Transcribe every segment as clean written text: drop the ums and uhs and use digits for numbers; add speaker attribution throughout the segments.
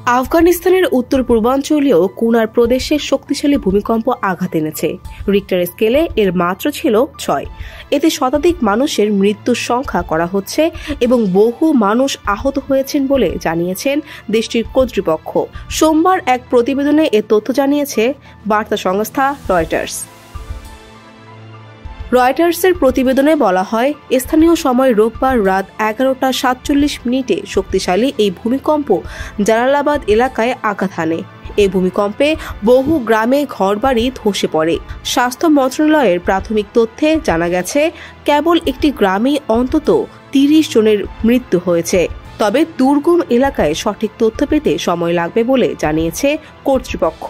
Speaker 1: আফগানিস্তানের উত্তর পূর্বাঞ্চলীয় কুনার প্রদেশে শক্তিশালী ভূমিকম্প আঘাত এনেছে। রিক্টার স্কেলে এর মাত্রা ছিল 6। এতে শতাধিক মানুষের মৃত্যুর সংখ্যা করা হচ্ছে এবং বহু মানুষ আহত হয়েছেন বলে জানিয়েছেন দেশটির কর্তৃপক্ষ। সোমবার এক প্রতিবেদনে এ তথ্য জানিয়েছে বার্তা সংস্থা রয়টার্স। রয়টার্সের প্রতিবেদনে বলা হয়, স্থানীয় সময় রোববার রাত 11:47 শক্তিশালী এই ভূমিকম্প জালালাবাদ এলাকায় আঘাত হানে। এই ভূমিকম্পে বহু গ্রামে ঘরবাড়ি ধসে পড়ে। স্বাস্থ্য মন্ত্রণালয়ের প্রাথমিক তথ্যে জানা গেছে, কেবল একটি গ্রামেই অন্তত 30 জনের মৃত্যু হয়েছে। তবে দুর্গম এলাকায় সঠিক তথ্য পেতে সময় লাগবে বলে জানিয়েছে কর্তৃপক্ষ।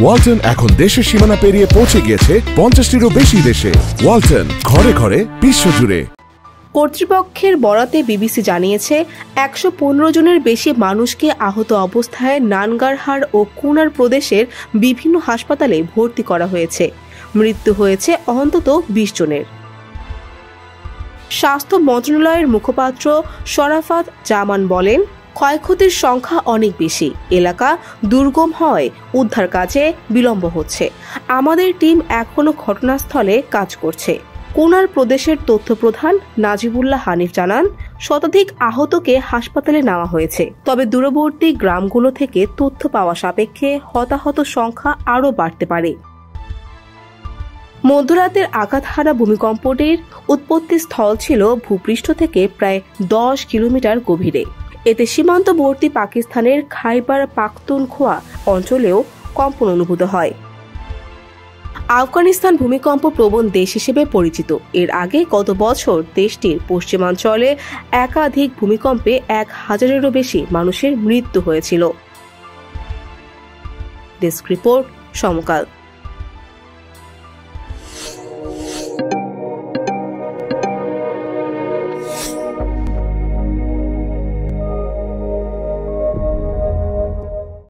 Speaker 2: ওয়ালটন এখন দেশের সীমানা পেরিয়ে পৌঁছে গিয়েছে 50টিরও বেশি দেশে। ওয়ালটন, ঘরে ঘরে, বিশ্বজুড়ে।
Speaker 1: কর্তৃপক্ষের বরাতে বিবিসি জানিয়েছে, 115 জনের বেশি মানুষকে আহত অবস্থায় নানগারহার ও কুনার প্রদেশের বিভিন্ন হাসপাতালে ভর্তি করা হয়েছে। মৃত্যু হয়েছে অন্তত 20 জনের। স্বাস্থ্য মন্ত্রণালয়ের মুখপাত্র শরাফাত জামান বলেন, ক্ষয়ক্ষতির সংখ্যা অনেক বেশি। এলাকা দুর্গম হয়, উদ্ধার কাজে বিলম্ব হচ্ছে। আমাদের টিম এখনও ঘটনাস্থলে কাজ করছে। কুনার প্রদেশের তথ্য প্রধান নাজিবুল্লাহ হানিফ জানান, শতাধিক আহতকে হাসপাতালে নেওয়া হয়েছে। তবে দূরবর্তী গ্রামগুলো থেকে তথ্য পাওয়া সাপেক্ষে হতাহত সংখ্যা আরও বাড়তে পারে। মধ্যরাতের আঘাতহারা ভূমিকম্পটির উৎপত্তি স্থল ছিল ভূপৃষ্ঠ থেকে প্রায় 10 কিলোমিটার গভীরে। এতে সীমান্তবর্তী পাকিস্তানের খাইবার পাখতুনখোয়া অঞ্চলেও কম্পন অনুভূত হয়। আফগানিস্তান ভূমিকম্প প্রবণ দেশ হিসেবে পরিচিত। এর আগে গত বছর দেশটির পশ্চিমাঞ্চলে একাধিক ভূমিকম্পে 1000-এরও বেশি মানুষের মৃত্যু হয়েছিল। ডেস্ক রিপোর্ট, সমকাল।